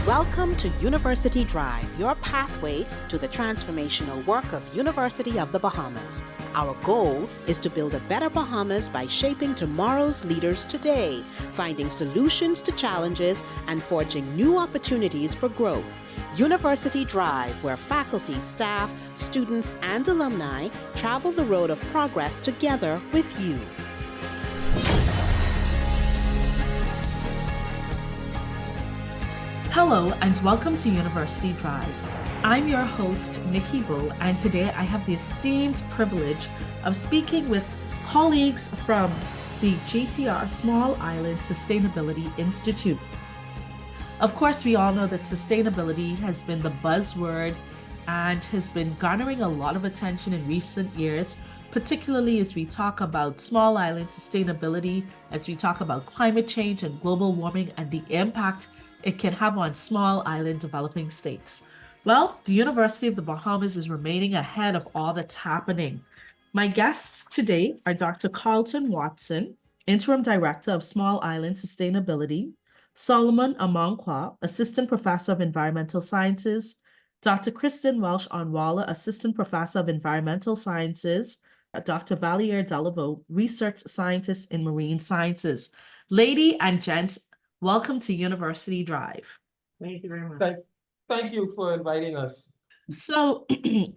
Welcome to University Drive, your pathway to the transformational work of University of the Bahamas. Our goal is to build a better Bahamas by shaping tomorrow's leaders today, finding solutions to challenges, and forging new opportunities for growth. University Drive, where faculty, staff, students, and alumni travel the road of progress together with you. Hello and welcome to University Drive. I'm your host, Nikki Bo, and today I have the esteemed privilege of speaking with colleagues from the GTR Small Island Sustainability Institute. Of course, we all know that sustainability has been the buzzword and has been garnering a lot of attention in recent years, particularly as we talk about small island sustainability, as we talk about climate change and global warming and the impact it can have on small island developing states. Well, the University of the Bahamas is remaining ahead of all that's happening. My guests today are Dr. Carlton Watson, Interim Director of Small Island Sustainability, Solomon Amonkwa, Assistant Professor of Environmental Sciences, Dr. Kristen Welsh-Onwalla, Assistant Professor of Environmental Sciences, Dr. Valier Delaveau, Research Scientist in Marine Sciences. Lady and gents, welcome to University Drive. Thank you very much. Thank you for inviting us. So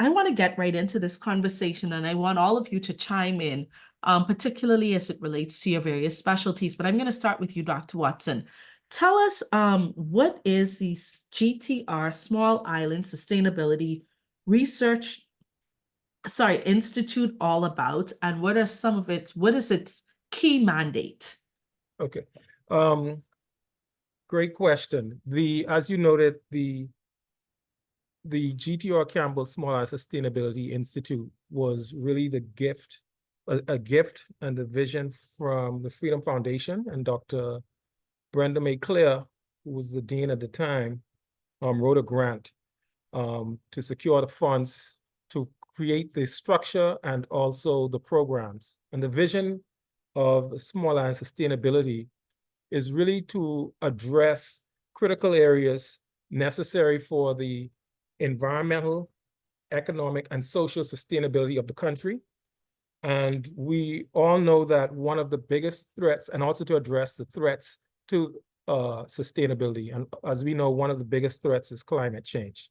I want to get right into this conversation, and I want all of you to chime in, particularly as it relates to your various specialties. But I'm going to start with you, Dr. Watson. Tell us what is the GTR Small Island Sustainability Institute all about, and what is its key mandate? Okay. Great question. As you noted, the GTR Campbell Small Island Sustainability Institute was really a gift and the vision from the Freedom Foundation, and Dr. Brenda May Claire, who was the dean at the time, wrote a grant to secure the funds to create the structure and also the programs. And the vision of Small Island Sustainability is really to address critical areas necessary for the environmental, economic, and social sustainability of the country. And we all know that one of the biggest threats, and also to address the threats to sustainability. And as we know, one of the biggest threats is climate change.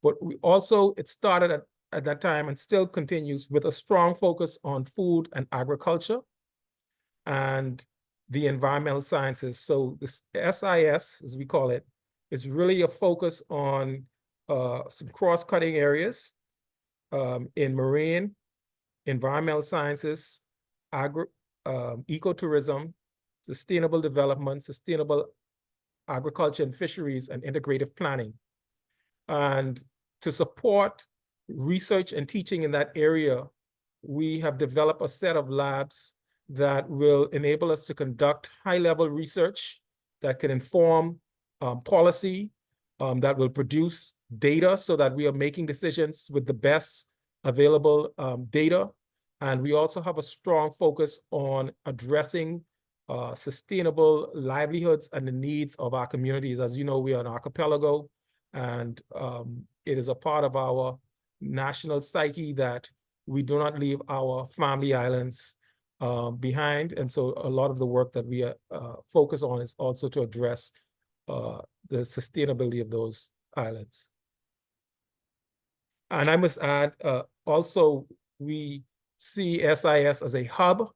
But it started at that time and still continues with a strong focus on food and agriculture and the environmental sciences. So this SIS, as we call it, is really a focus on some cross-cutting areas in marine, environmental sciences, ecotourism, sustainable development, sustainable agriculture and fisheries, and integrative planning. And to support research and teaching in that area, we have developed a set of labs that will enable us to conduct high-level research that can inform policy, that will produce data so that we are making decisions with the best available data. And we also have a strong focus on addressing sustainable livelihoods and the needs of our communities. As you know, we are an archipelago, and it is a part of our national psyche that we do not leave our family islands behind. And so a lot of the work that we focus on is also to address the sustainability of those islands. And I must add, also, we see SIS as a hub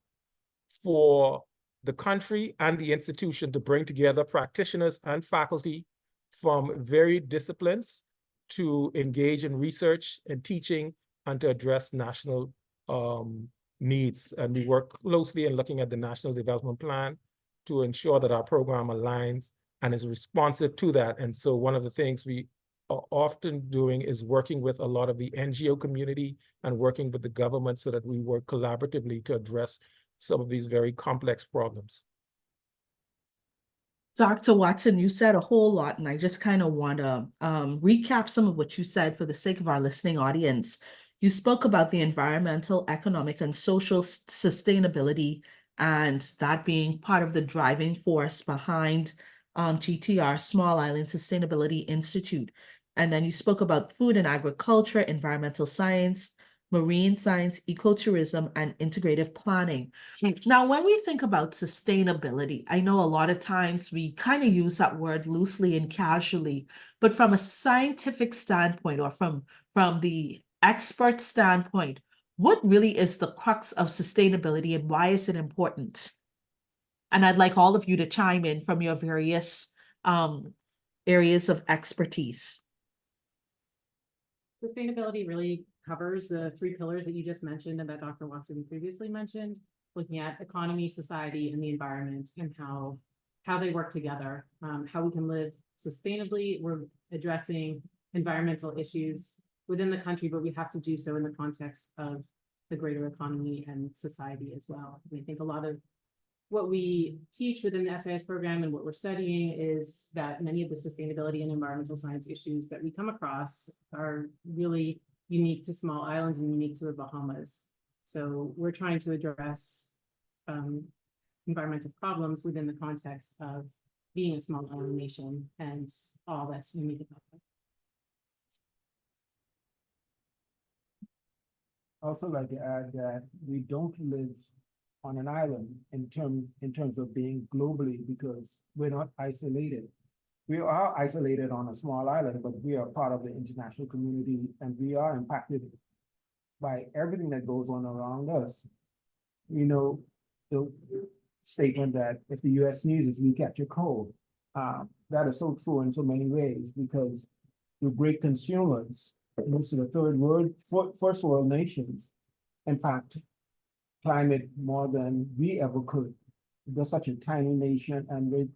for the country and the institution to bring together practitioners and faculty from varied disciplines to engage in research and teaching and to address national needs. And we work closely in looking at the National Development Plan to ensure that our program aligns and is responsive to that. And so one of the things we are often doing is working with a lot of the NGO community and working with the government so that we work collaboratively to address some of these very complex problems. Dr. Watson, you said a whole lot, and I just kind of want to recap some of what you said for the sake of our listening audience. You spoke about the environmental, economic, and social sustainability, and that being part of the driving force behind GTR, Small Island Sustainability Institute. And then you spoke about food and agriculture, environmental science, marine science, ecotourism, and integrative planning. Now, when we think about sustainability, I know a lot of times we kind of use that word loosely and casually, but from a scientific standpoint or from the expert standpoint, what really is the crux of sustainability and why is it important? And I'd like all of you to chime in from your various areas of expertise. Sustainability really covers the three pillars that you just mentioned and that Dr. Watson previously mentioned, looking at economy, society, and the environment and how they work together, how we can live sustainably. We're addressing environmental issues within the country, but we have to do so in the context of the greater economy and society as well. And I think a lot of what we teach within the SIS program and what we're studying is that many of the sustainability and environmental science issues that we come across are really unique to small islands and unique to the Bahamas. So we're trying to address environmental problems within the context of being a small island nation and all that's unique about it. I also like to add that we don't live on an island in terms of being globally, because we're not isolated. We are isolated on a small island, but we are part of the international community and we are impacted by everything that goes on around us. You know, the statement that if the US sneezes, we catch a cold. That is so true in so many ways, because we're great consumers. Most of the first world nations impact climate more than we ever could. We're such a tiny nation and we're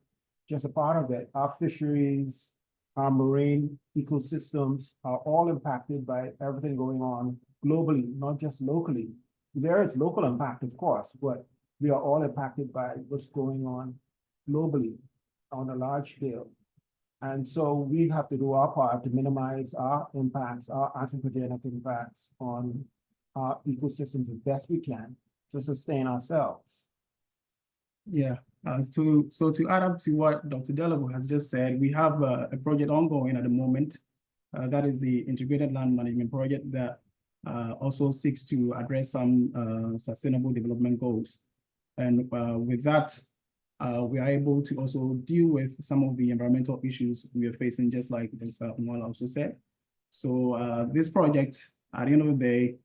just a part of it. Our fisheries, our marine ecosystems are all impacted by everything going on globally, not just locally. There is local impact, of course, but we are all impacted by what's going on globally on a large scale. And so we have to do our part to minimize our impacts, our anthropogenic impacts on our ecosystems as best we can to sustain ourselves. Yeah, to add up to what Dr. Delabo has just said, we have a project ongoing at the moment. That is the Integrated Land Management Project that also seeks to address some sustainable development goals. And with that, we are able to also deal with some of the environmental issues we are facing, just like Dr. Umwala also said. So this project, at the end of the day,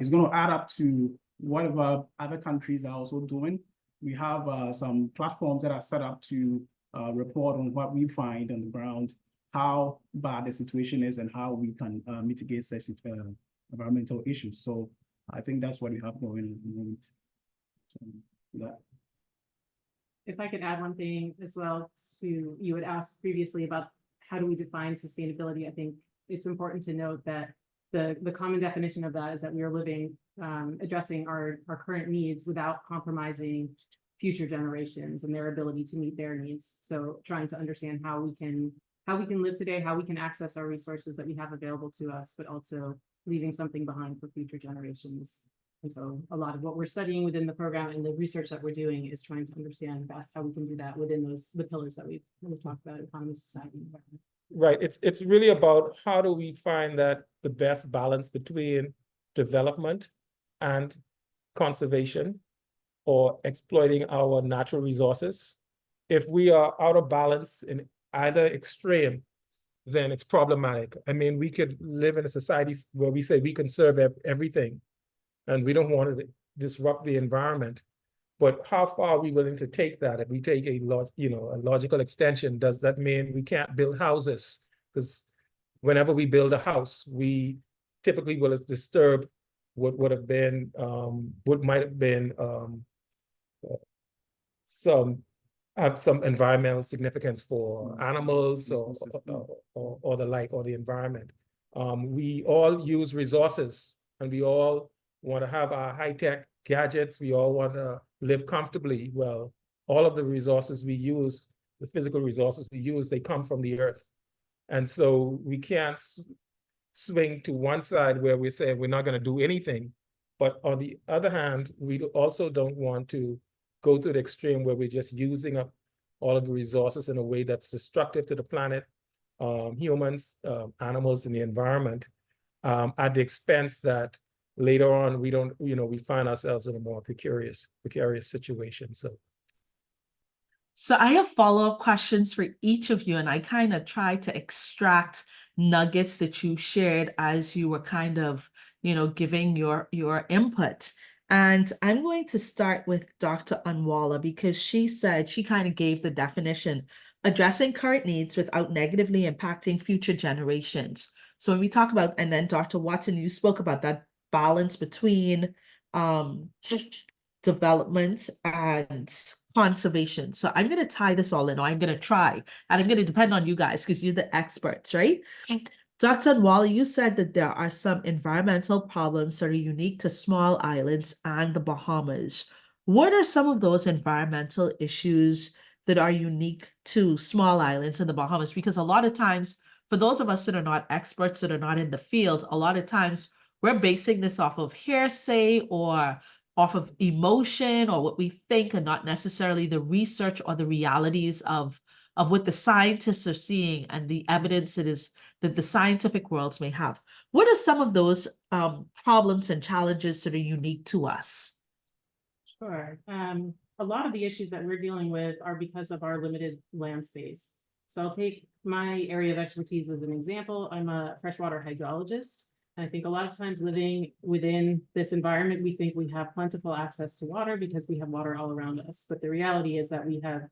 is going to add up to whatever other countries are also doing. We have some platforms that are set up to report on what we find on the ground, how bad the situation is, and how we can mitigate such environmental issues. So I think that's what we have going on at the moment. So, yeah. If I could add one thing as well to, you had asked previously about how do we define sustainability. I think it's important to note that the common definition of that is that we are living, addressing our current needs without compromising future generations and their ability to meet their needs. So trying to understand how we can live today, how we can access our resources that we have available to us, but also leaving something behind for future generations. And so a lot of what we're studying within the program and the research that we're doing is trying to understand best how we can do that within the pillars that we've talked about: economy, society, and environment. Right. It's really about how do we find that the best balance between development and conservation or exploiting our natural resources. If we are out of balance in either extreme, then it's problematic. I mean, we could live in a society where we say we conserve everything and we don't want to disrupt the environment. But how far are we willing to take that? If we take a logical extension, does that mean we can't build houses? Because whenever we build a house, we typically will disturb what might have been some environmental significance for animals or the like, or the environment. We all use resources and we all want to have our high-tech gadgets. We all want to live comfortably. Well, all of the resources we use, the physical resources we use, they come from the earth. And so we can't swing to one side where we're saying we're not going to do anything. But on the other hand, we also don't want to go to the extreme where we're just using up all of the resources in a way that's destructive to the planet, humans, animals, and the environment, at the expense that later on we find ourselves in a more precarious situation. So I have follow-up questions for each of you, and I kind of tried to extract nuggets that you shared as you were kind of, giving your input. And I'm going to start with Dr. Anwala, because she said, she kind of gave the definition, addressing current needs without negatively impacting future generations. So when we talk about, and then Dr. Watson, you spoke about that balance between development and conservation. So I'm going to tie this all in, or I'm going to try, and I'm going to depend on you guys because you're the experts, right? Dr. Anwala, you said that there are some environmental problems that are unique to small islands and the Bahamas. What are some of those environmental issues that are unique to small islands in the Bahamas? Because a lot of times, for those of us that are not experts, that are not in the field, a lot of times we're basing this off of hearsay or off of emotion or what we think, and not necessarily the research or the realities of what the scientists are seeing and the evidence that the scientific worlds may have. What are some of those problems and challenges that are unique to us? Sure. A lot of the issues that we're dealing with are because of our limited land space. So I'll take my area of expertise as an example. I'm a freshwater hydrologist. I think a lot of times living within this environment, we think we have plentiful access to water because we have water all around us. But the reality is that we have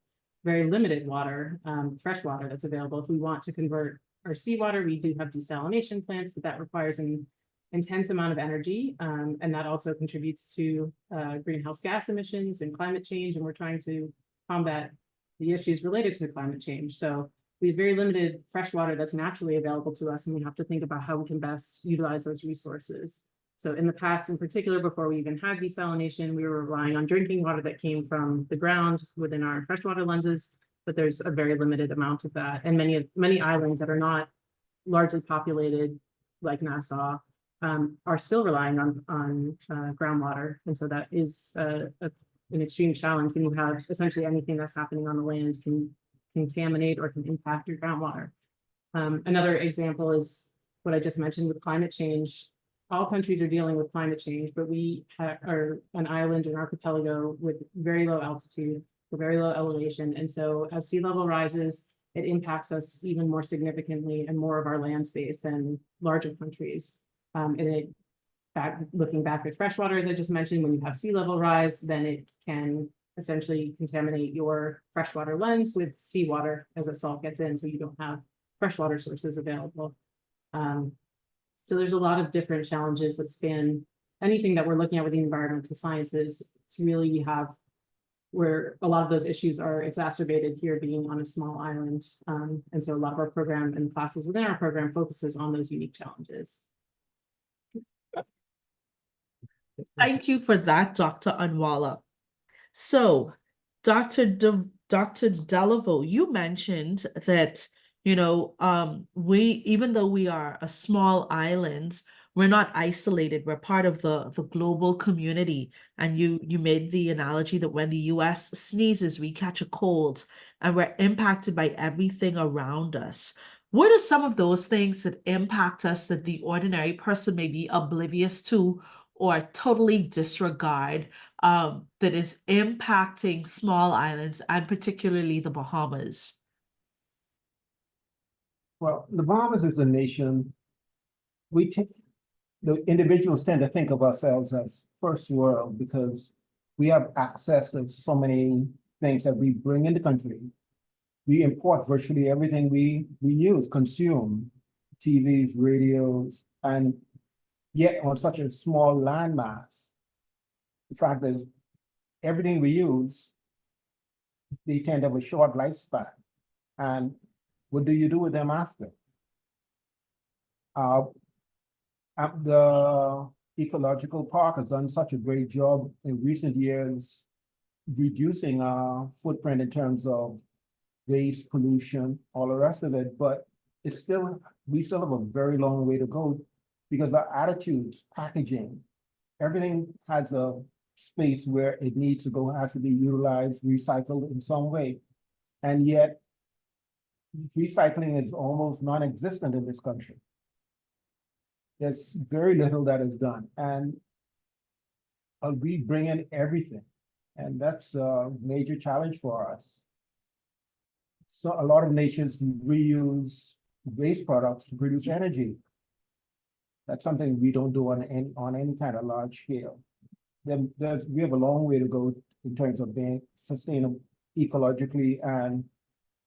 very limited water, fresh water that's available. If we want to convert our seawater, we do have desalination plants, but that requires an intense amount of energy. And that also contributes to greenhouse gas emissions and climate change. And we're trying to combat the issues related to climate change. So we have very limited fresh water that's naturally available to us, and we have to think about how we can best utilize those resources. So in the past, in particular, before we even had desalination, we were relying on drinking water that came from the ground within our freshwater lenses, but there's a very limited amount of that. And many islands that are not largely populated, like Nassau, are still relying on groundwater. And so that is an extreme challenge when you have essentially anything that's happening on the land can contaminate or can impact your groundwater. Another example is what I just mentioned with climate change. All countries are dealing with climate change, but we are an island, an archipelago with very low altitude, with very low elevation. And so as sea level rises, it impacts us even more significantly and more of our land space than larger countries. Looking back at freshwater, as I just mentioned, when you have sea level rise, then it can essentially contaminate your freshwater lens with seawater as the salt gets in, so you don't have freshwater sources available. So there's a lot of different challenges that span anything that we're looking at with the environmental sciences. It's really where a lot of those issues are exacerbated here being on a small island. And so a lot of our program and classes within our program focuses on those unique challenges. Thank you for that, Dr. Anwala. So, Dr. Delaveau, you mentioned that, even though we are a small island, we're not isolated. We're part of the global community. And you made the analogy that when the US sneezes, we catch a cold, and we're impacted by everything around us. What are some of those things that impact us that the ordinary person may be oblivious to or totally disregard, that is impacting small islands and particularly the Bahamas? Well, the Bahamas is a nation. The individuals tend to think of ourselves as first world because we have access to so many things that we bring in the country. We import virtually everything we use, consume, TVs, radios, and yet on such a small landmass. The fact is, everything we use, they tend to have a short lifespan. And what do you do with them after? The ecological park has done such a great job in recent years reducing our footprint in terms of waste, pollution, all the rest of it, but we still have a very long way to go because our attitudes, packaging, everything has a space where it needs to go, has to be utilized, recycled in some way. And yet recycling is almost non-existent in this country. There's very little that is done, and we bring in everything, and that's a major challenge for us. So a lot of nations reuse waste products to produce energy. That's something we don't do on any kind of large scale. Then we have a long way to go in terms of being sustainable, ecologically and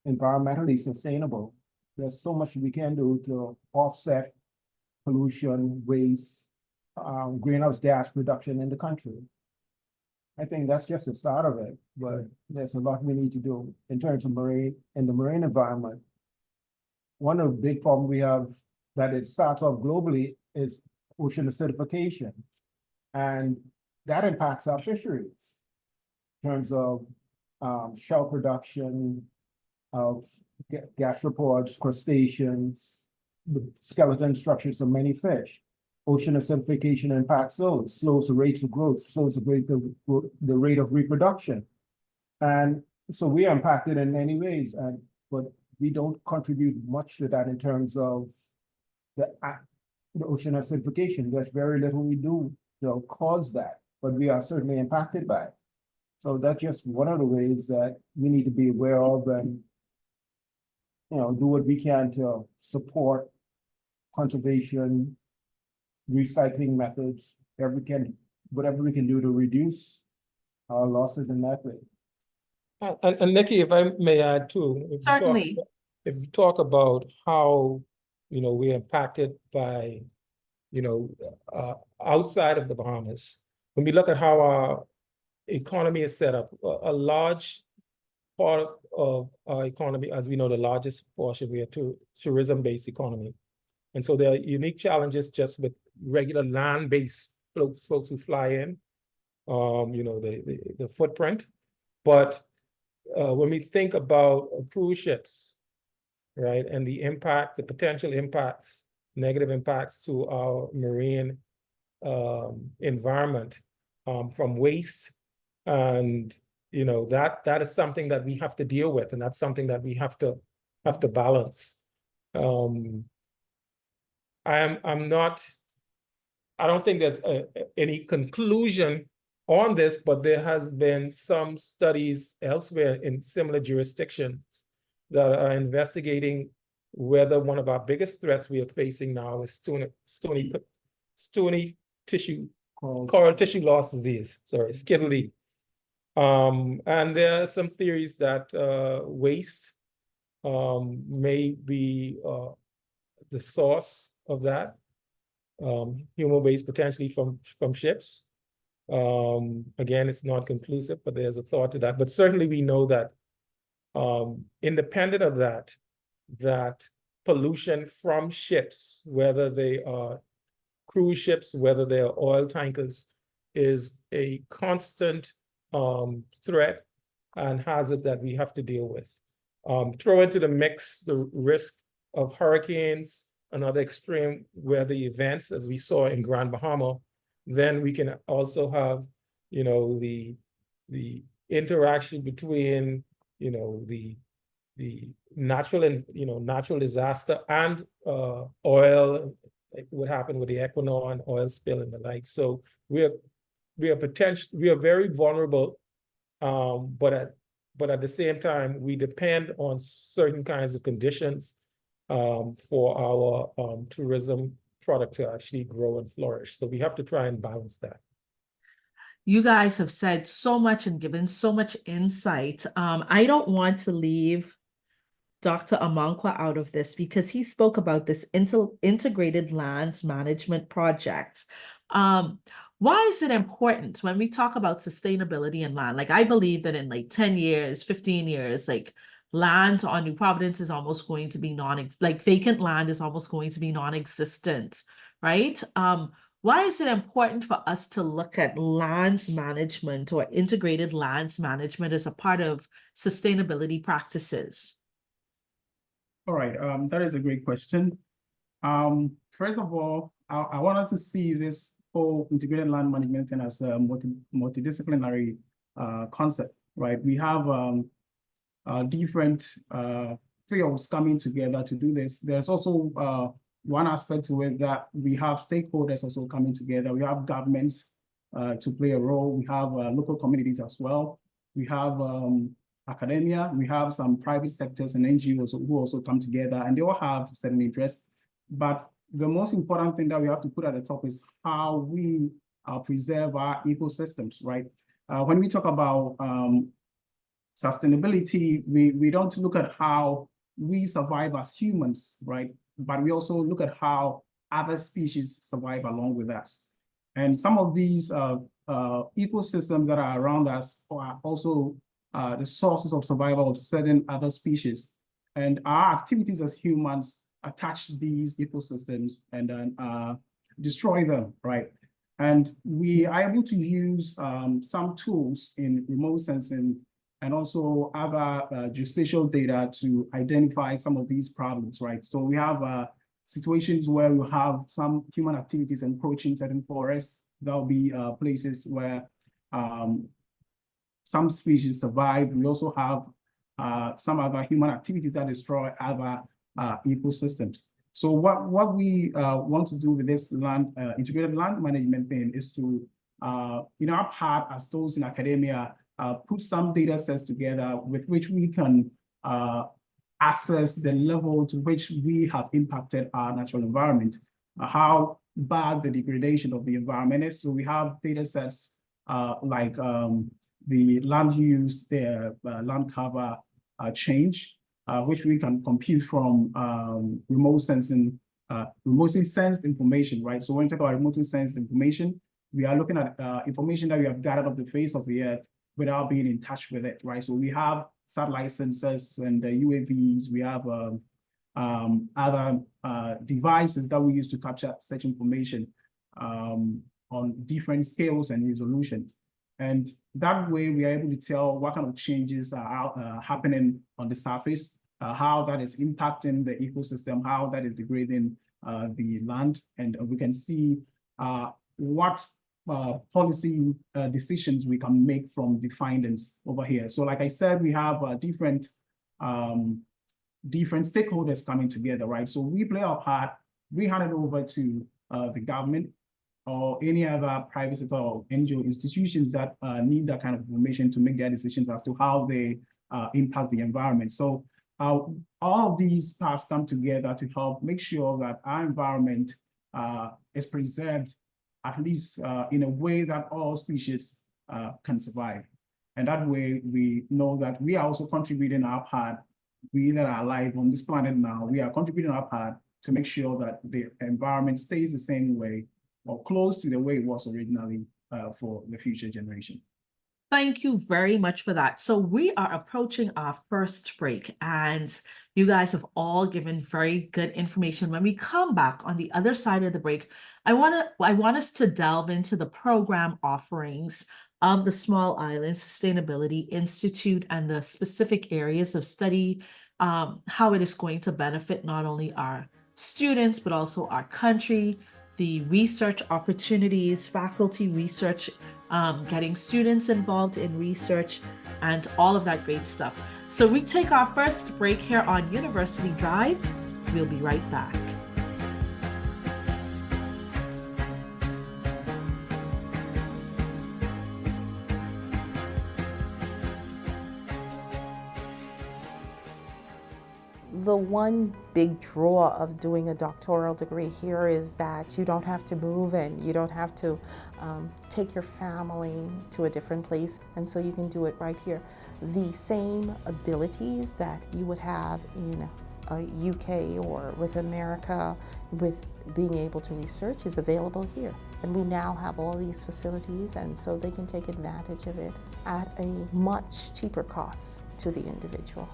environmentally sustainable. There's so much we can do to offset pollution, waste, greenhouse gas reduction in the country. I think that's just the start of it, but there's a lot we need to do in terms of the marine environment. One of the big problems we have that it starts off globally is ocean acidification. And that impacts our fisheries in terms of shell production, of gastropods, crustaceans, the skeleton structures of many fish. Ocean acidification impacts those, slows the rates of growth, slows the rate of reproduction. And so we are impacted in many ways, but we don't contribute much to that in terms of the ocean acidification. There's very little we do to cause that, but we are certainly impacted by it. So that's just one of the ways that we need to be aware of and do what we can to support conservation, recycling methods, whatever we can do to reduce our losses in that way. And Nikki, if I may add too, Certainly. if you talk about how we're impacted by outside of the Bahamas, when we look at how our economy is set up, a large part of our economy, as we know, the largest portion, we are tourism-based economy. And so there are unique challenges just with regular land-based folks who fly in, the footprint. But when we think about cruise ships, right, and the potential impacts, negative impacts to our marine environment from waste, and that is something that we have to deal with, and that's something that we have to balance. I don't think there's any conclusion on this, but there has been some studies elsewhere in similar jurisdictions that are investigating whether one of our biggest threats we are facing now is stony tissue, coral tissue loss disease, SCTLD. And there are some theories that waste may be the source of that, human waste potentially from ships. Again, it's not conclusive, but there's a thought to that. But certainly we know that independent of that pollution from ships, whether they are cruise ships, whether they are oil tankers, is a constant threat and hazard that we have to deal with. Throw into the mix the risk of hurricanes and other extreme weather events, as we saw in Grand Bahama, then we can also have, the interaction between, the natural and, natural disaster and oil, like what happened with the Equinor and oil spill and the like. So we are very vulnerable, but at the same time, we depend on certain kinds of conditions for our tourism product to actually grow and flourish. So we have to try and balance that. You guys have said so much and given so much insight. I don't want to leave Dr. Amankwa out of this because he spoke about this integrated lands management project. Why is it important when we talk about sustainability and land? Like, I believe that in like 10 years, 15 years, like land on New Providence is almost going to be vacant land is almost going to be non-existent, right? Why is it important for us to look at lands management or integrated lands management as a part of sustainability practices? All right, that is a great question. First of all, I want us to see this whole integrated land management thing as a multidisciplinary concept, right? We have different fields coming together to do this. There's also one aspect to it that we have stakeholders also coming together. We have governments to play a role. We have local communities as well. We have academia. We have some private sectors and NGOs who also come together, and they all have certain interests. But the most important thing that we have to put at the top is how we preserve our ecosystems, right? When we talk about sustainability, we don't look at how we survive as humans, right? But we also look at how other species survive along with us. And some of these ecosystems that are around us are also the sources of survival of certain other species. And our activities as humans attach these ecosystems and then destroy them, right? And we are able to use some tools in remote sensing and also other geospatial data to identify some of these problems, right? So we have situations where we have some human activities encroaching certain forests. There'll be places where some species survive. We also have some other human activities that destroy other ecosystems. So what we want to do with this land integrated land management thing is to, in our part as those in academia, put some data sets together with which we can assess the level to which we have impacted our natural environment, how bad the degradation of the environment is. So we have data sets like the land use, the land cover change, which we can compute from remotely sensed information, right? So when we talk about remotely sensed information, we are looking at information that we have gathered off the face of the earth without being in touch with it, right? So we have satellite sensors and UAVs, we have other devices that we use to capture such information on different scales and resolutions. And that way we are able to tell what kind of changes are happening on the surface, how that is impacting the ecosystem, how that is degrading the land, and we can see what policy decisions we can make from the findings over here. So like I said, we have different stakeholders coming together, right? So we play our part, we hand it over to the government or any other private sector or NGO institutions that need that kind of information to make their decisions as to how they impact the environment. So all of these parts come together to help make sure that our environment is preserved, at least in a way that all species can survive. And that way we know that we are also contributing our part. We that are alive on this planet now, we are contributing our part to make sure that the environment stays the same way or close to the way it was originally for the future generation. Thank you very much for that. So we are approaching our first break, and you guys have all given very good information. When we come back on the other side of the break, I want us to delve into the program offerings of the Small Island Sustainability Institute and the specific areas of study, how it is going to benefit not only our students, but also our country, the research opportunities, faculty research, getting students involved in research, and all of that great stuff. So we take our first break here on University Drive. We'll be right back. The one big draw of doing a doctoral degree here is that you don't have to move and you don't have to take your family to a different place, and so you can do it right here. The same abilities that you would have in UK or with America with being able to research is available here. And we now have all these facilities, and so they can take advantage of it at a much cheaper cost to the individual.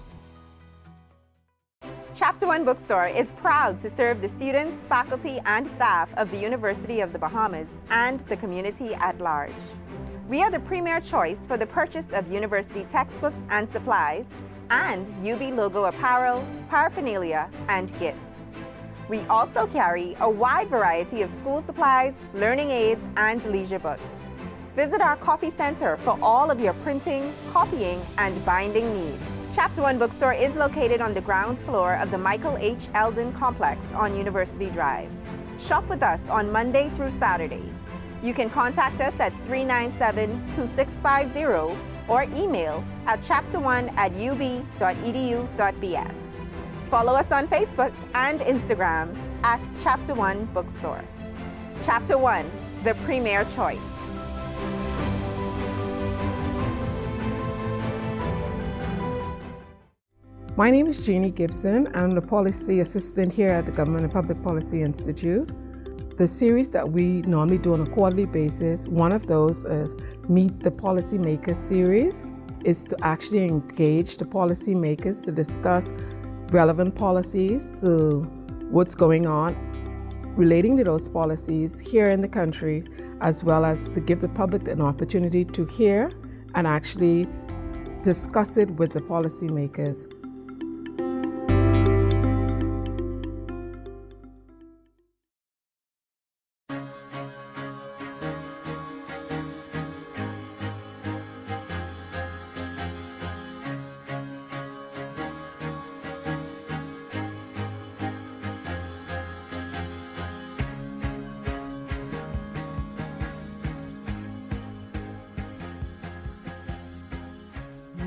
Chapter One Bookstore is proud to serve the students, faculty, and staff of the University of the Bahamas and the community at large. We are the premier choice for the purchase of university textbooks and supplies, and UB logo apparel, paraphernalia, and gifts. We also carry a wide variety of school supplies, learning aids, and leisure books. Visit our copy center for all of your printing, copying, and binding needs. Chapter One Bookstore is located on the ground floor of the Michael H. Eldon Complex on University Drive. Shop with us on Monday through Saturday. You can contact us at 397-2650 or email at chapter1@ub.edu.bs. Follow us on Facebook and Instagram at Chapter One Bookstore. Chapter One, the premier choice. My name is Jeannie Gibson. I'm the policy assistant here at the Government and Public Policy Institute. The series that we normally do on a quarterly basis, one of those is Meet the Policymakers series, is to actually engage the policymakers to discuss relevant policies to what's going on relating to those policies here in the country, as well as to give the public an opportunity to hear and actually discuss it with the policymakers.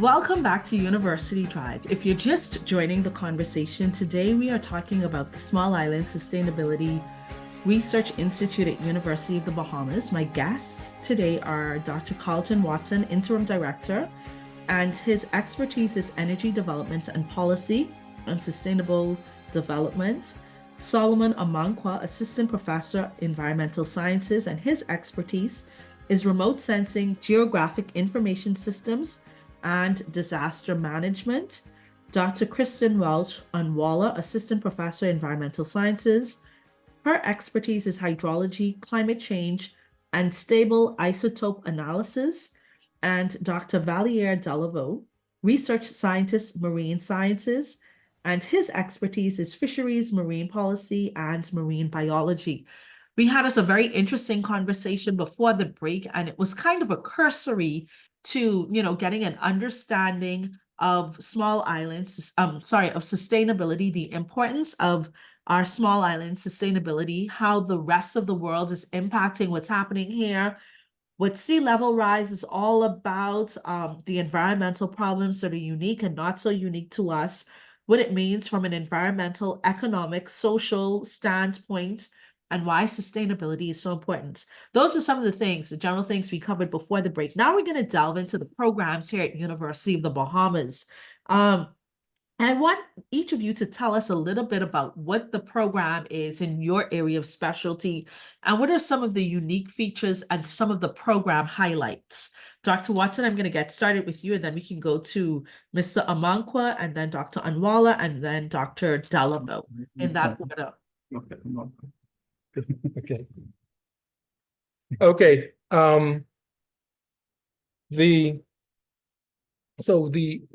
Welcome back to University Drive. If you're just joining the conversation, today we are talking about the Small Island Sustainability Research Institute at University of the Bahamas. My guests today are Dr. Carlton Watson, Interim Director, and his expertise is energy development and policy and sustainable development. Solomon Amankwa, Assistant Professor, Environmental Sciences, and his expertise is remote sensing, geographic information systems, and disaster management. Dr. Kristen Welch Unwala, Assistant Professor, Environmental Sciences. Her expertise is hydrology, climate change, and stable isotope analysis. And Dr. Valier Delaveau, Research Scientist, Marine Sciences, and his expertise is fisheries, marine policy, and marine biology. We had us a very interesting conversation before the break, and it was kind of a cursory to, getting an understanding of small islands, of sustainability, the importance of our small island sustainability, how the rest of the world is impacting what's happening here, what sea level rise is all about, the environmental problems that are unique and not so unique to us, what it means from an environmental, economic, social standpoint, and why sustainability is so important. Those are some of the things, the general things we covered before the break. Now we're going to delve into the programs here at University of the Bahamas. And I want each of you to tell us a little bit about what the program is in your area of specialty and what are some of the unique features and some of the program highlights. Dr. Watson, I'm going to get started with you, and then we can go to Mr. Amankwa, and then Dr. Unwala, and then Dr. Delaveau in that order. Okay. Okay. The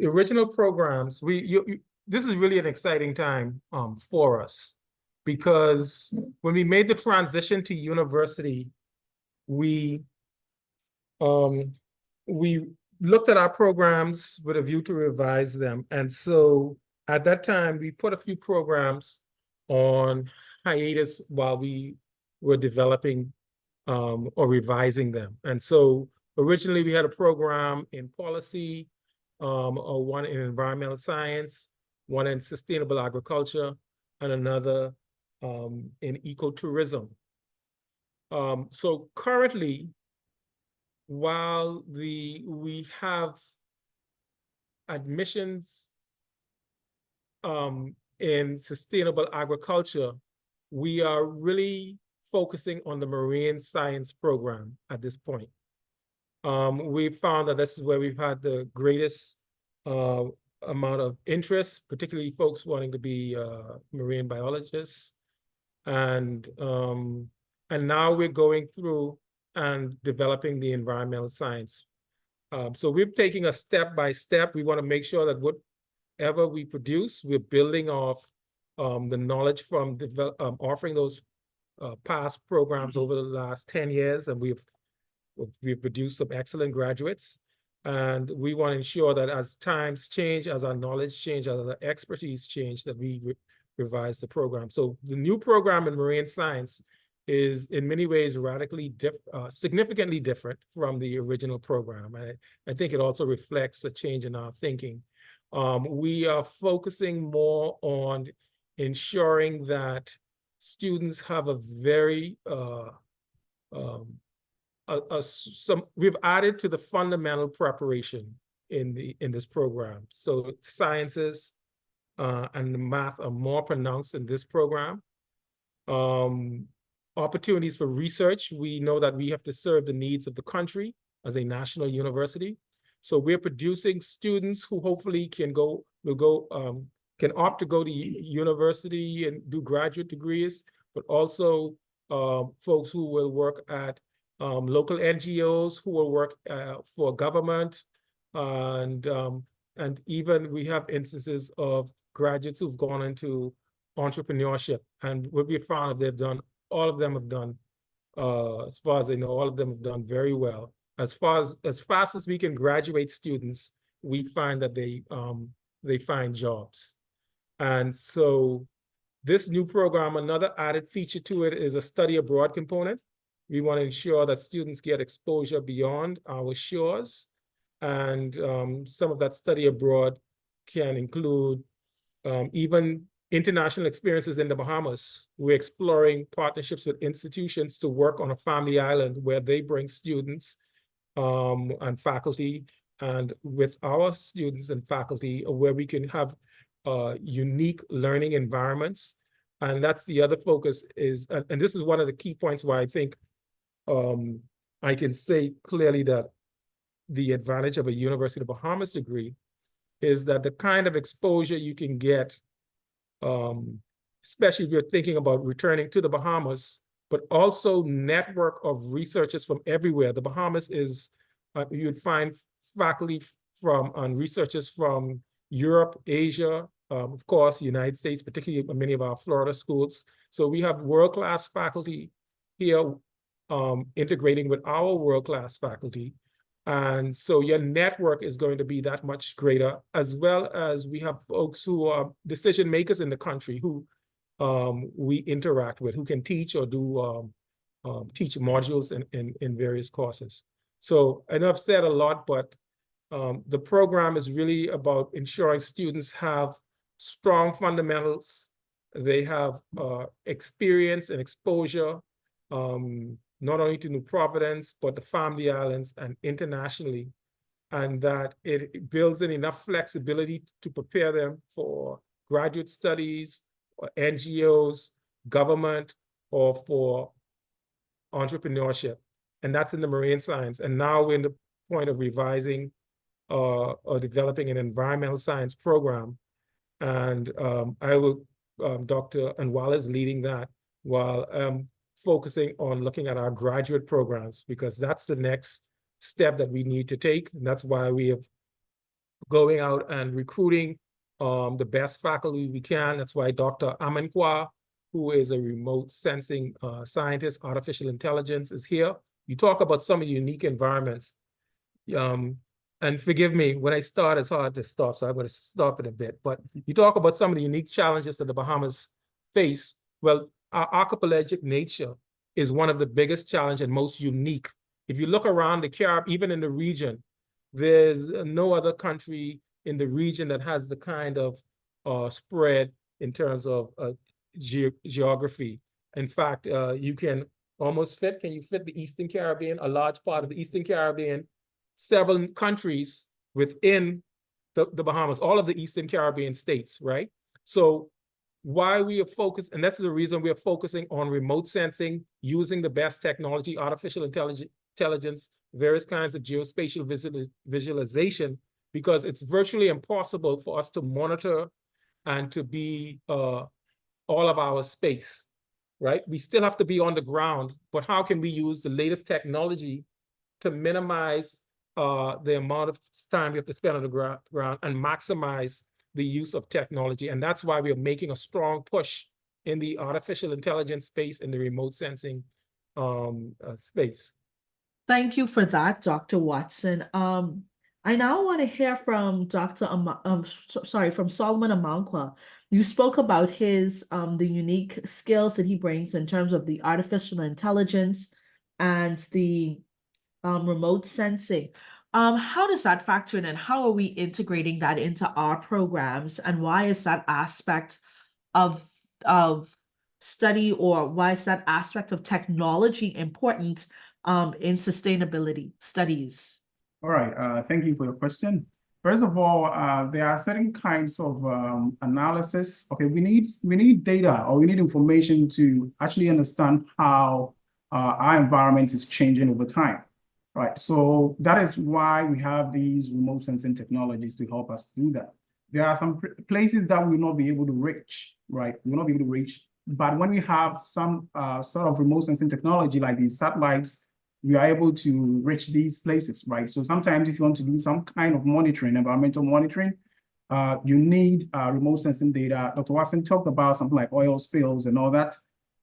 original programs, this is really an exciting time for us, because when we made the transition to university, we looked at our programs with a view to revise them. And so at that time, we put a few programs on hiatus while we were developing or revising them. And so originally we had a program in policy, one in environmental science, one in sustainable agriculture, and another in ecotourism. So currently, while we have admissions in sustainable agriculture, we are really focusing on the marine science program at this point. We found that this is where we've had the greatest amount of interest, particularly folks wanting to be marine biologists. And now we're going through and developing the environmental science. So we're taking a step by step. We want to make sure that whatever we produce, we're building off the knowledge from offering those past programs over the last 10 years, and we've produced some excellent graduates. And we want to ensure that as times change, as our knowledge change, as our expertise change, that we revise the program. So the new program in marine science is in many ways radically significantly different from the original program. I think it also reflects a change in our thinking. We are focusing more on ensuring that students have a very we've added to the fundamental preparation in this program. So sciences and the math are more pronounced in this program. Opportunities for research. We know that we have to serve the needs of the country as a national university. So we're producing students who hopefully can opt to go to university and do graduate degrees, but also folks who will work at local NGOs, who will work for government, and even we have instances of graduates who've gone into entrepreneurship. And what we found, all of them have done, as far as I know, all of them have done very well. As fast as we can graduate students, we find that they find jobs. And so this new program, another added feature to it is a study abroad component. We want to ensure that students get exposure beyond our shores. And some of that study abroad can include even international experiences in the Bahamas. We're exploring partnerships with institutions to work on a family island where they bring students and faculty, and with our students and faculty where we can have unique learning environments. And that's the other focus is, and this is one of the key points why I think I can say clearly that the advantage of a University of the Bahamas degree is that the kind of exposure you can get, especially if you're thinking about returning to the Bahamas, but also network of researchers from everywhere. The Bahamas is, you'd find faculty from and researchers from Europe, Asia, of course, United States, particularly many of our Florida schools. So we have world-class faculty here integrating with our world-class faculty. And so your network is going to be that much greater, as well as we have folks who are decision makers in the country who we interact with, who can teach or do teach modules in various courses. So I know I've said a lot, but the program is really about ensuring students have strong fundamentals. They have experience and exposure, not only to New Providence, but the Family Islands and internationally, and that it builds in enough flexibility to prepare them for graduate studies, or NGOs, government, or for entrepreneurship. And that's in the marine science. And now we're in the point of revising or developing an environmental science program. And Dr. Anwala is leading that while focusing on looking at our graduate programs, because that's the next step that we need to take. And that's why we are going out and recruiting the best faculty we can. That's why Dr. Amankwa, who is a remote sensing scientist, artificial intelligence, is here. You talk about some of the unique environments. And forgive me, when I start, it's hard to stop, so I'm going to stop it a bit. But you talk about some of the unique challenges that the Bahamas face. Well, our archipelagic nature is one of the biggest challenges and most unique. If you look around the Caribbean, even in the region, there's no other country in the region that has the kind of spread in terms of geography. In fact, you can almost fit, can you fit the Eastern Caribbean, a large part of the Eastern Caribbean, several countries within the Bahamas, all of the Eastern Caribbean states, right? So why we are focused, and that's the reason we are focusing on remote sensing, using the best technology, artificial intelligence, various kinds of geospatial visualization, because it's virtually impossible for us to monitor and to be all of our space, right? We still have to be on the ground, but how can we use the latest technology to minimize the amount of time we have to spend on the ground and maximize the use of technology? And that's why we are making a strong push in the artificial intelligence space and the remote sensing space. Thank you for that, Dr. Watson. I now want to hear from from Solomon Amankwa. You spoke about his the unique skills that he brings in terms of the artificial intelligence and the remote sensing. How does that factor in, and how are we integrating that into our programs, and why is that aspect of study, or why is that aspect of technology important in sustainability studies? All right, thank you for your question. First of all, there are certain kinds of analysis. Okay, we need data, or we need information to actually understand how our environment is changing over time, right? So that is why we have these remote sensing technologies to help us do that. There are some places that we will not be able to reach, right? We will not be able to reach. But when we have some sort of remote sensing technology like these satellites, we are able to reach these places, right? So sometimes if you want to do some kind of monitoring, environmental monitoring, you need remote sensing data. Dr. Watson talked about something like oil spills and all that.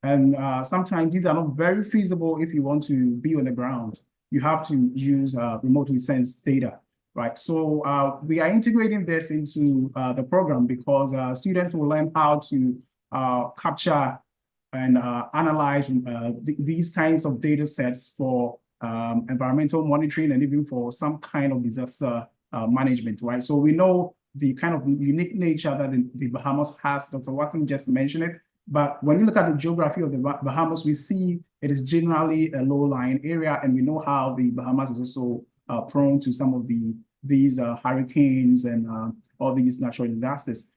And sometimes these are not very feasible if you want to be on the ground. You have to use remotely sensed data, right? So we are integrating this into the program because students will learn how to capture and analyze these kinds of data sets for environmental monitoring and even for some kind of disaster management, right? So we know the kind of unique nature that the Bahamas has. Dr. Watson just mentioned it. But when you look at the geography of the Bahamas, we see it is generally a low-lying area, and we know how the Bahamas is also prone to some of these hurricanes and all these natural disasters.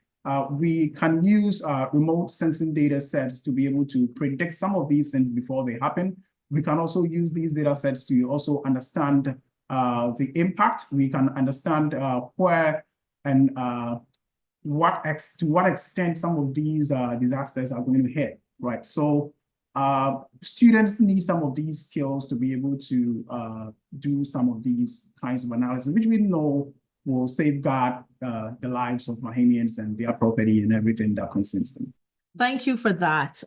We can use remote sensing data sets to be able to predict some of these things before they happen. We can also use these data sets to also understand the impact. We can understand where and to what extent some of these disasters are going to hit, right? So students need some of these skills to be able to do some of these kinds of analysis, which we know will safeguard the lives of Bahamians and their property and everything that concerns them. Thank you for that.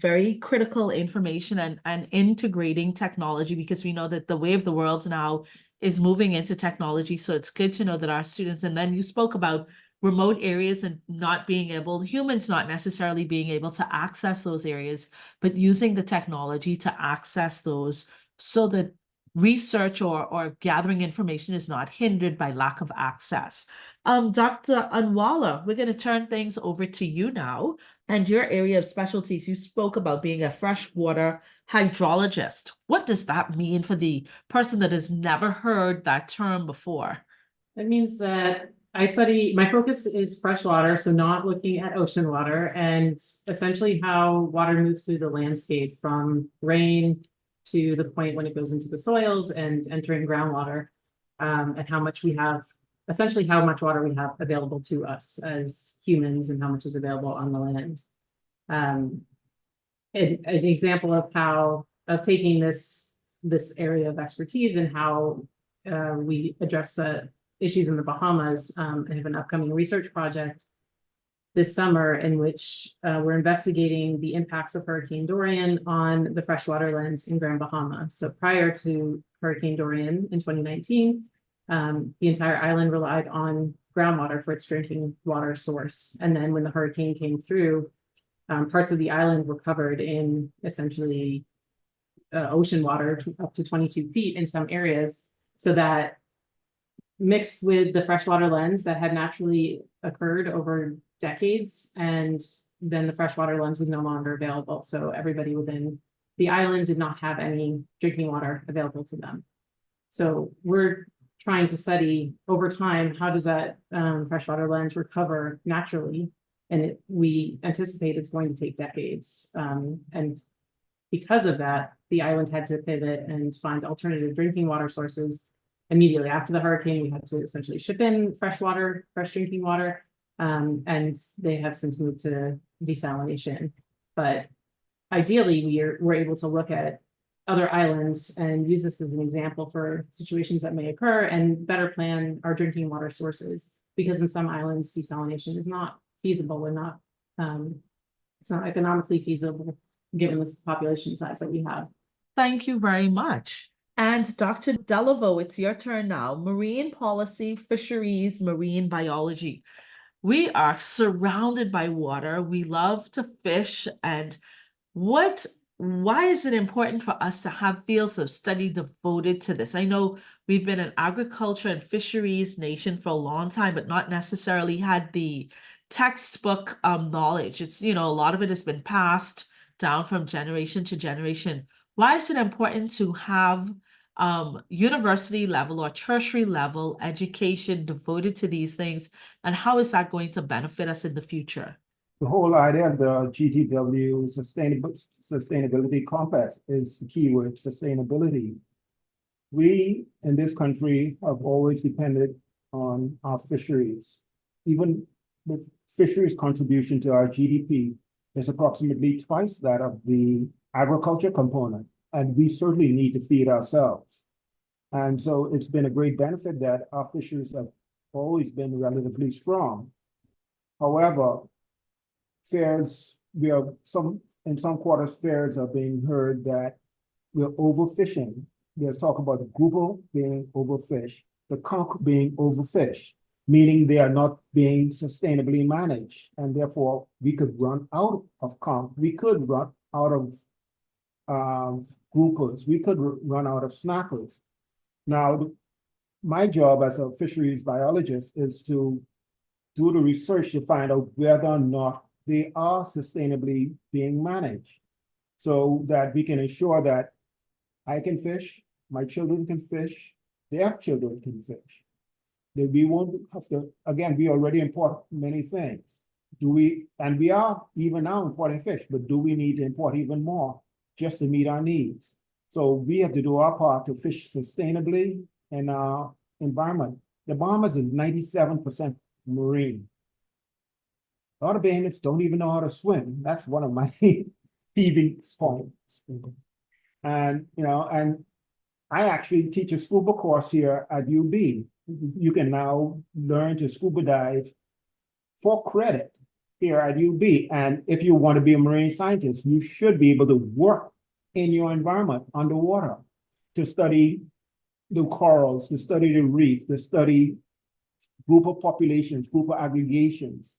Very critical information and integrating technology, because we know that the way of the world now is moving into technology. So it's good to know that our students, and then you spoke about remote areas and not being able, humans not necessarily being able to access those areas, but using the technology to access those so that research or gathering information is not hindered by lack of access. Dr. Anwala, we're going to turn things over to you now. And your area of specialties, you spoke about being a freshwater hydrologist. What does that mean for the person that has never heard that term before? That means that my focus is freshwater, so not looking at ocean water, and essentially how water moves through the landscape from rain to the point when it goes into the soils and entering groundwater, and how much we have, essentially how much water we have available to us as humans and how much is available on the land. An example of taking this area of expertise and how we address issues in the Bahamas. I have an upcoming research project this summer in which we're investigating the impacts of Hurricane Dorian on the freshwater lens in Grand Bahama. So prior to Hurricane Dorian in 2019, the entire island relied on groundwater for its drinking water source. And then when the hurricane came through, parts of the island were covered in essentially ocean water up to 22 feet in some areas. So that mixed with the freshwater lens that had naturally occurred over decades, and then the freshwater lens was no longer available. So everybody within the island did not have any drinking water available to them. So we're trying to study over time, how does that freshwater lens recover naturally? And we anticipate it's going to take decades. And because of that, the island had to pivot and find alternative drinking water sources. Immediately after the hurricane, we had to essentially ship in fresh drinking water. And they have since moved to desalination. But ideally, we're able to look at other islands and use this as an example for situations that may occur and better plan our drinking water sources, because in some islands, desalination is not feasible and it's not economically feasible given the population size that we have. Thank you very much. And Dr. Delaveau, it's your turn now. Marine policy, fisheries, marine biology. We are surrounded by water. We love to fish. And why is it important for us to have fields of study devoted to this? I know we've been an agriculture and fisheries nation for a long time, but not necessarily had the textbook knowledge. It's, a lot of it has been passed down from generation to generation. Why is it important to have university level or tertiary level education devoted to these things, and how is that going to benefit us in the future? The whole idea of the GTW sustainability compass is the keyword sustainability. We in this country have always depended on our fisheries. Even the fisheries contribution to our GDP is approximately twice that of the agriculture component. And we certainly need to feed ourselves. And so it's been a great benefit that our fisheries have always been relatively strong. However, in some quarters, fears are being heard that we're overfishing. There's talk about the grouper being overfished, the conch being overfished, meaning they are not being sustainably managed. And therefore, we could run out of conch. We could run out of groupers. We could run out of snappers. Now, my job as a fisheries biologist is to do the research to find out whether or not they are sustainably being managed, so that we can ensure that I can fish, my children can fish, their children can fish. That we won't have to, again, we already import many things. And we are even now importing fish, but do we need to import even more just to meet our needs? So we have to do our part to fish sustainably in our environment. The Bahamas is 97% marine. A lot of Bahamians don't even know how to swim. That's one of my peeving points. And, and I actually teach a scuba course here at UB. You can now learn to scuba dive for credit here at UB. And if you want to be a marine scientist, you should be able to work in your environment underwater to study the corals, to study the reef, to study grouper populations, grouper aggregations,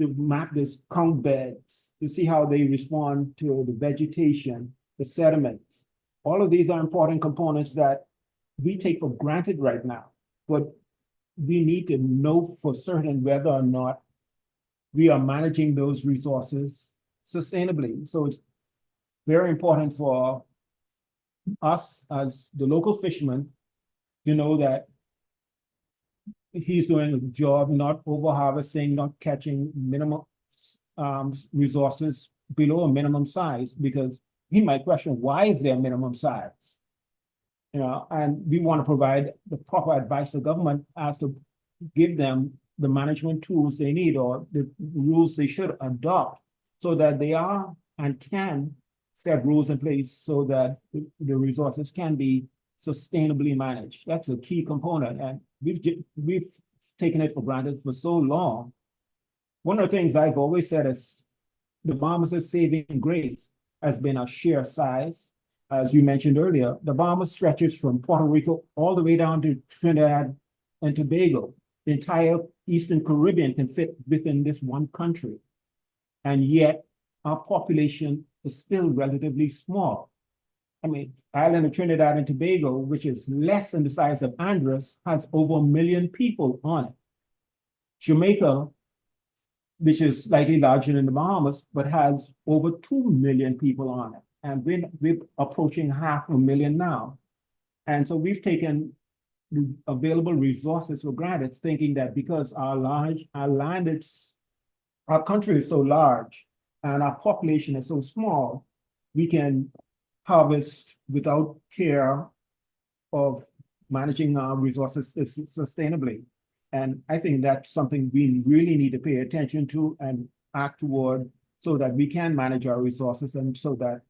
to map the conch beds, to see how they respond to the vegetation, the sediments. All of these are important components that we take for granted right now, but we need to know for certain whether or not we are managing those resources sustainably. So it's very important for us as the local fisherman to know that he's doing a job not over-harvesting, not catching minimum resources below a minimum size, because he might question, why is there a minimum size? And we want to provide the proper advice to government as to give them the management tools they need or the rules they should adopt so that they are and can set rules in place so that the resources can be sustainably managed. That's a key component, and we've taken it for granted for so long. One of the things I've always said is the Bahamas' saving grace has been our sheer size. As you mentioned earlier, the Bahamas stretches from Puerto Rico all the way down to Trinidad and Tobago. The entire Eastern Caribbean can fit within this one country. And yet our population is still relatively small. I mean, island of Trinidad and Tobago, which is less than the size of Andros, has over 1 million people on it. Jamaica, which is slightly larger than the Bahamas, but has over 2 million people on it. And we're approaching 500,000 now. And so we've taken the available resources for granted, thinking that because our country is so large and our population is so small, we can harvest without care of managing our resources sustainably. And I think that's something we really need to pay attention to and act toward so that we can manage our resources and so that,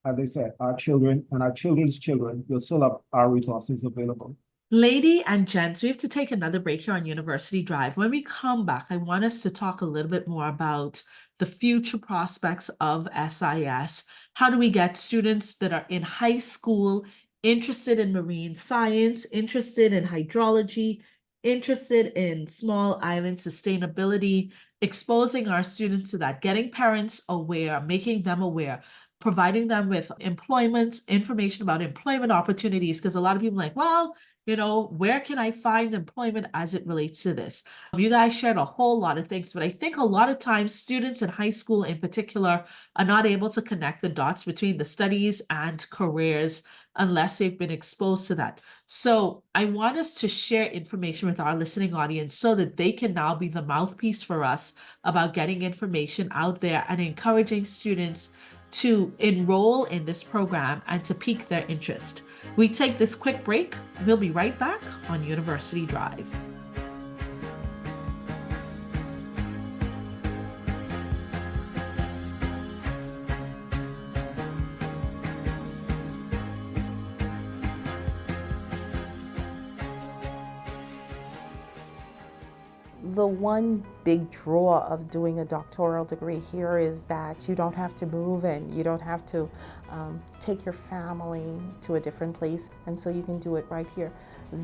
as I said, our children and our children's children will still have our resources available. Lady and gents, we have to take another break here on University Drive. When we come back, I want us to talk a little bit more about the future prospects of SIS. How do we get students that are in high school interested in marine science, interested in hydrology, interested in small island sustainability, exposing our students to that, getting parents aware, making them aware, providing them with employment, information about employment opportunities, because a lot of people are like, well, you know, where can I find employment as it relates to this? You guys shared a whole lot of things, but I think a lot of times students in high school in particular are not able to connect the dots between the studies and careers unless they've been exposed to that. So I want us to share information with our listening audience so that they can now be the mouthpiece for us about getting information out there and encouraging students to enroll in this program and to pique their interest. We take this quick break. We'll be right back on University Drive. The one big draw of doing a doctoral degree here is that you don't have to move and you don't have to take your family to a different place, and so you can do it right here.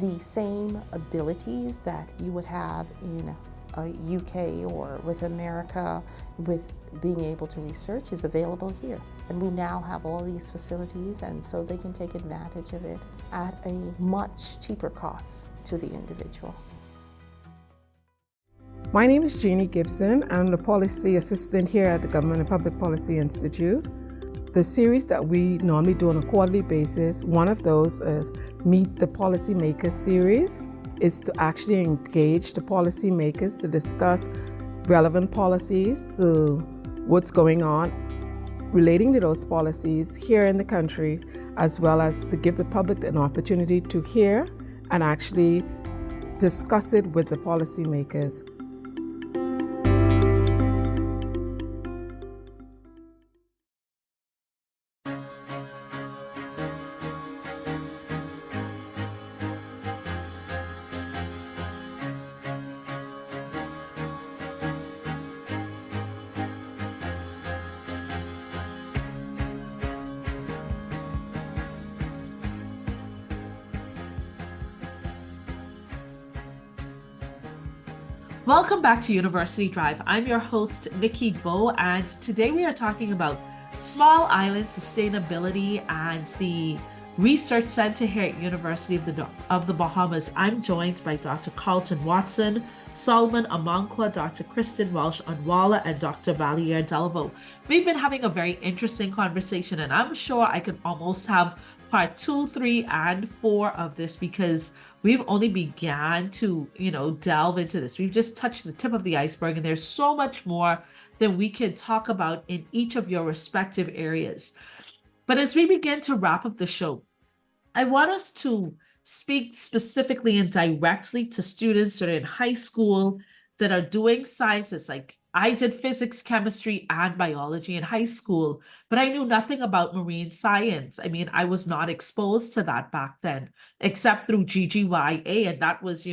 The same abilities that you would have in UK or with America with being able to research is available here. And we now have all these facilities, and so they can take advantage of it at a much cheaper cost to the individual. My name is Jeannie Gibson. I'm the policy assistant here at the Government and Public Policy Institute. The series that we normally do on a quarterly basis, one of those is Meet the Policymakers series, is to actually engage the policymakers to discuss relevant policies to what's going on relating to those policies here in the country, as well as to give the public an opportunity to hear and actually discuss it with the policymakers. Welcome back to University Drive. I'm your host, Nikki Bow, and today we are talking about small island sustainability and the Research Center here at University of the Bahamas. I'm joined by Dr. Carlton Watson, Solomon Amankwa, Dr. Kristen Welsh-Onwala, and Dr. Valier Delvo. We've been having a very interesting conversation, and I'm sure I could almost have part 2, 3, and 4 of this because we've only began to, delve into this. We've just touched the tip of the iceberg, and there's so much more that we can talk about in each of your respective areas. But as we begin to wrap up the show, I want us to speak specifically and directly to students that are in high school that are doing sciences. Like I did physics, chemistry, and biology in high school, but I knew nothing about marine science. I mean, I was not exposed to that back then, except through GGYA, and that was,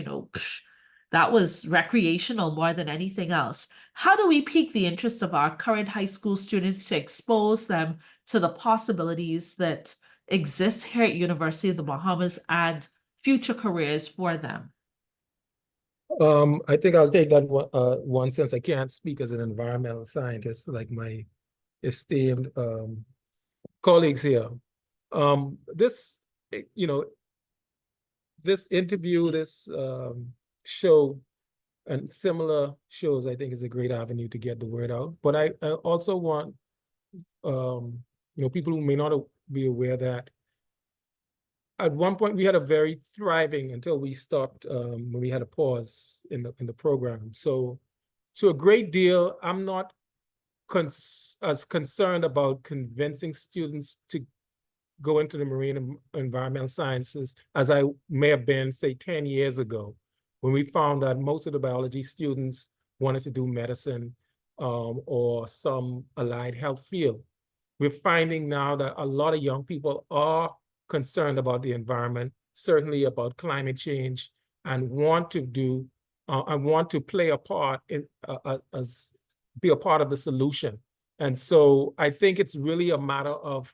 that was recreational more than anything else. How do we pique the interest of our current high school students to expose them to the possibilities that exist here at University of the Bahamas and future careers for them? I think I'll take that one since I can't speak as an environmental scientist like my esteemed colleagues here. This interview, this show, and similar shows, I think is a great avenue to get the word out. But I also want people who may not be aware that at one point we had a very thriving, until we stopped when we had a pause in the program. So to a great deal, I'm not as concerned about convincing students to go into the marine and environmental sciences as I may have been, say, 10 years ago, when we found that most of the biology students wanted to do medicine or some allied health field. We're finding now that a lot of young people are concerned about the environment, certainly about climate change, and want to do and want to play a part in be a part of the solution. And so I think it's really a matter of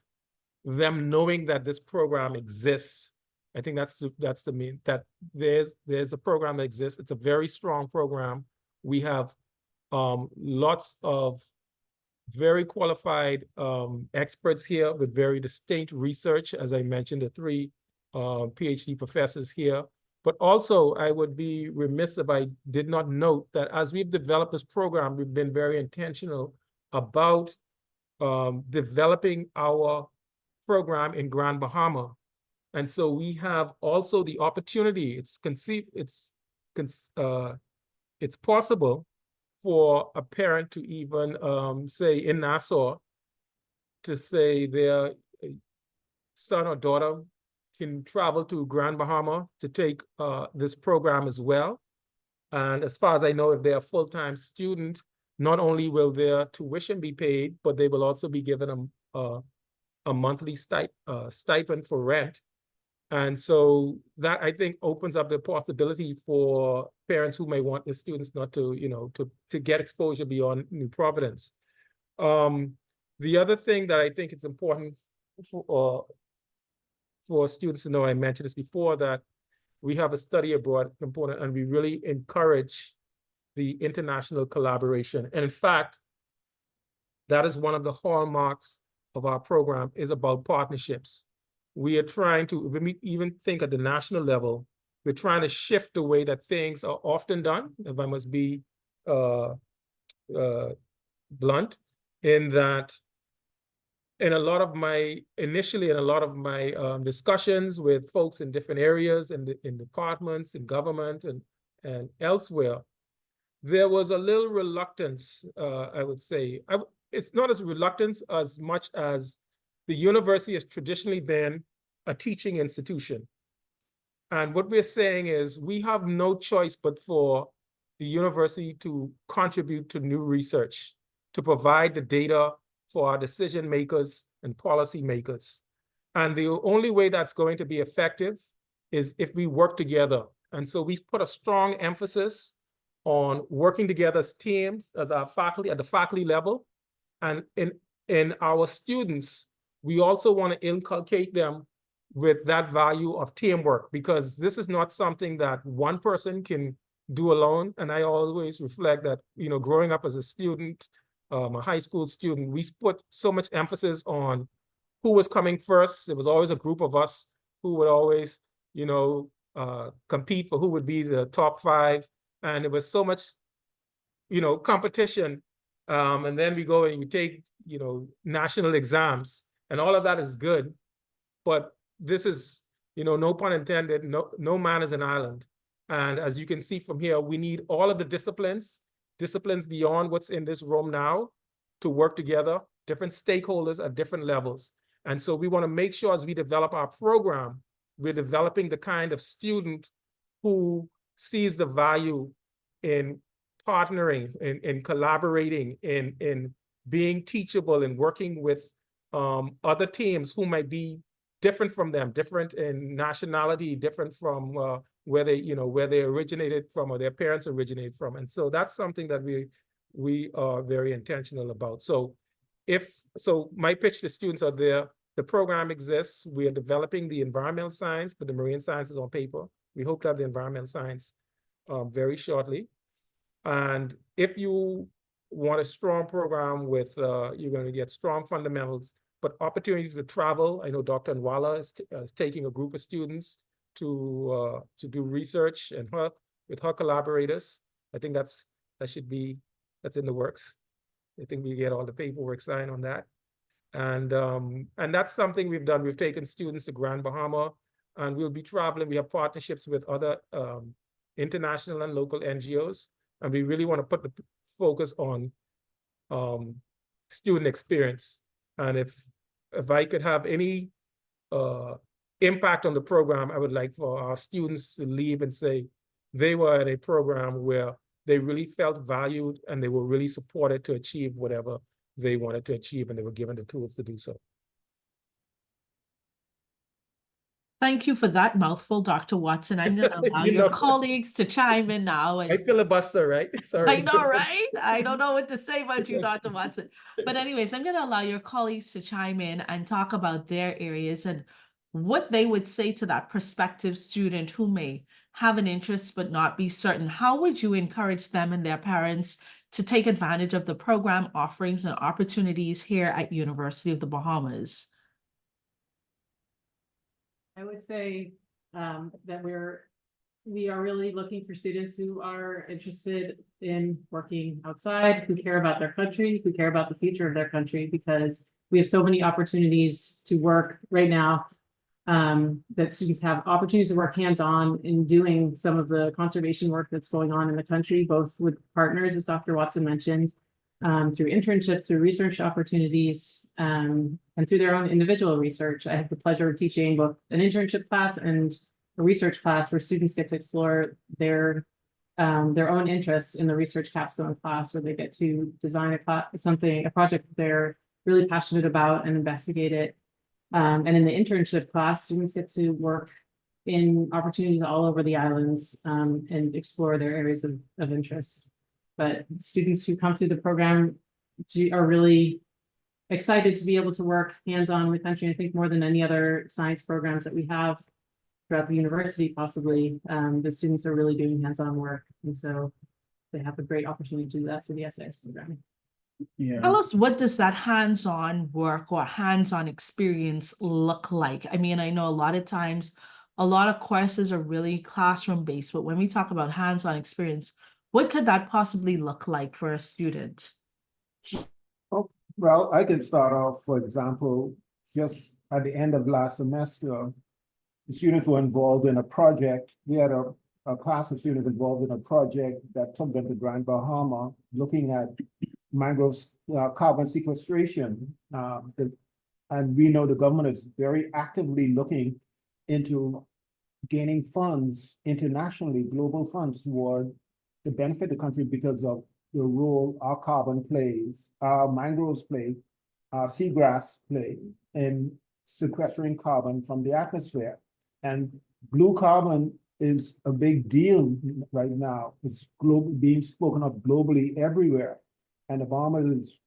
them knowing that this program exists. I think that's the main, that there's a program that exists. It's a very strong program. We have lots of very qualified experts here with very distinct research. As I mentioned, the 3 PhD professors here. But also, I would be remiss if I did not note that as we've developed this program, we've been very intentional about developing our program in Grand Bahama. And so we have also the opportunity, it's possible for a parent to even say in Nassau, to say their son or daughter can travel to Grand Bahama to take this program as well. And as far as I know, if they're a full-time student, not only will their tuition be paid, but they will also be given a monthly stipend for rent. And so that, I think, opens up the possibility for parents who may want the students not to, to get exposure beyond New Providence. The other thing that I think it's important for students to know, I mentioned this before, that we have a study abroad component, and we really encourage the international collaboration. And in fact, that is one of the hallmarks of our program, is about partnerships. We are trying to, when we even think at the national level, we're trying to shift the way that things are often done, if I must be blunt, in that initially in a lot of my discussions with folks in different areas, in departments, in government, and elsewhere, there was a little reluctance, I would say. It's not as reluctance as much as the university has traditionally been a teaching institution. And what we're saying is we have no choice but for the university to contribute to new research, to provide the data for our decision makers and policy makers. And the only way that's going to be effective is if we work together. And so we put a strong emphasis on working together as teams, as our faculty, at the faculty level. And in our students, we also want to inculcate them with that value of teamwork, because this is not something that one person can do alone. And I always reflect that, growing up as a student, a high school student, we put so much emphasis on who was coming first. There was always a group of us who would always, compete for who would be the top 5. And it was so much, competition. And then we go and we take, national exams, and all of that is good. But this is, no pun intended, no man is an island. And as you can see from here, we need all of the disciplines beyond what's in this room now, to work together, different stakeholders at different levels. And so we want to make sure as we develop our program, we're developing the kind of student who sees the value in partnering, in collaborating, in being teachable, and working with other teams who might be different from them, different in nationality, different from where they originated from, or their parents originated from. And so that's something that we are very intentional about. So my pitch to students are there. The program exists. We are developing the environmental science, but the marine science is on paper. We hope to have the environmental science very shortly. And if you want a strong program with, you're going to get strong fundamentals, but opportunities to travel. I know Dr. Nwala is taking a group of students to do research, and with her collaborators. I think that's in the works. I think we get all the paperwork signed on that. And that's something we've done. We've taken students to Grand Bahama, and we'll be traveling. We have partnerships with other international and local NGOs, and we really want to put the focus on student experience. And if I could have any impact on the program, I would like for our students to leave and say they were at a program where they really felt valued and they were really supported to achieve whatever they wanted to achieve, and they were given the tools to do so. Thank you for that mouthful, Dr. Watson. I'm going to allow You your know. colleagues to chime in now. I filibuster, right? Sorry. I know, right? I don't know what to say about you, Dr. Watson. But anyways, I'm going to allow your colleagues to chime in and talk about their areas and what they would say to that prospective student who may have an interest but not be certain. How would you encourage them and their parents to take advantage of the program offerings and opportunities here at University of the Bahamas? I would say that we are really looking for students who are interested in working outside, who care about their country, who care about the future of their country, because we have so many opportunities to work right now, that students have opportunities to work hands-on in doing some of the conservation work that's going on in the country, both with partners, as Dr. Watson mentioned, through internships, through research opportunities, and through their own individual research. I have the pleasure of teaching both an internship class and a research class where students get to explore their own interests in the research capstone class, where they get to design a project that they're really passionate about and investigate it. And in the internship class, students get to work in opportunities all over the islands, and explore their areas of interest. But students who come through the program are really excited to be able to work hands-on in the country. I think more than any other science programs that we have throughout the university, possibly, the students are really doing hands-on work. And so they have a great opportunity to do that through the SAS program. Yeah. Tell us, what does that hands-on work or hands-on experience look like? I mean, I know a lot of times, a lot of courses are really classroom-based, but when we talk about hands-on experience, what could that possibly look like for a student? Well, I can start off, for example, just at the end of last semester, the students were involved in a project. We had a class of students involved in a project that took them to Grand Bahama, looking at mangroves, carbon sequestration. And we know the government is very actively looking into gaining funds internationally, global funds toward the benefit of the country because of the role our carbon plays, our mangroves play, our seagrass play in sequestering carbon from the atmosphere. And blue carbon is a big deal right now. It's being spoken of globally everywhere. And the Bahamas is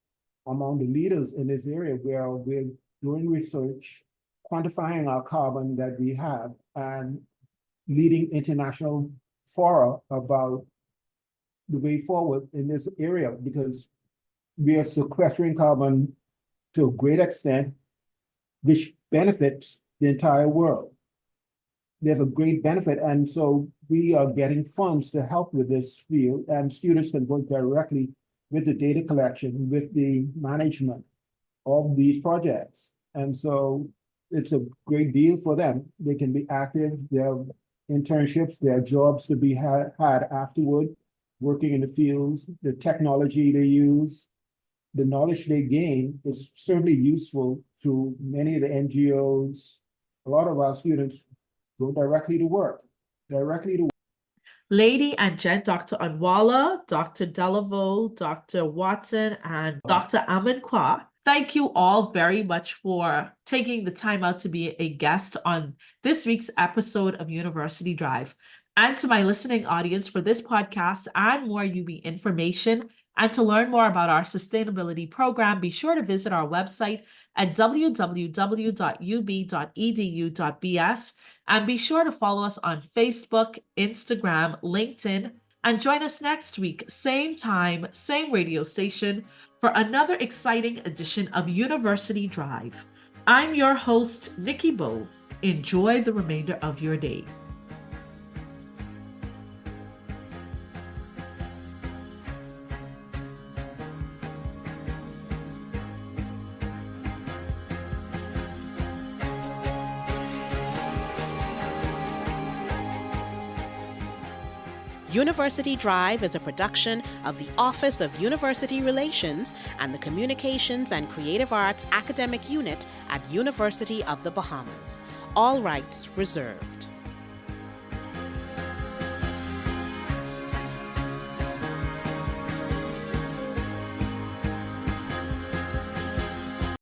among the leaders in this area where we're doing research, quantifying our carbon that we have, and leading international fora about the way forward in this area, because we are sequestering carbon to a great extent, which benefits the entire world. There's a great benefit, and so we are getting funds to help with this field, and students can work directly with the data collection, with the management of these projects. And so it's a great deal for them. They can be active, their internships, their jobs to be had afterward, working in the fields, the technology they use, the knowledge they gain is certainly useful to many of the NGOs. A lot of our students go directly to work. Lady and Gent, Dr. Anwala, Dr. Delaveau, Dr. Watson, and Dr. Amin-Kwa. Thank you all very much for taking the time out to be a guest on this week's episode of University Drive. And to my listening audience, for this podcast and more UB information, and to learn more about our sustainability program, be sure to visit our website at www.ub.edu.bs, and be sure to follow us on Facebook, Instagram, LinkedIn, and join us next week, same time, same radio station, for another exciting edition of University Drive. I'm your host, Nikki Bowe. Enjoy the remainder of your day. University Drive is a production of the Office of University Relations and the Communications and Creative Arts Academic Unit at University of the Bahamas. All rights reserved.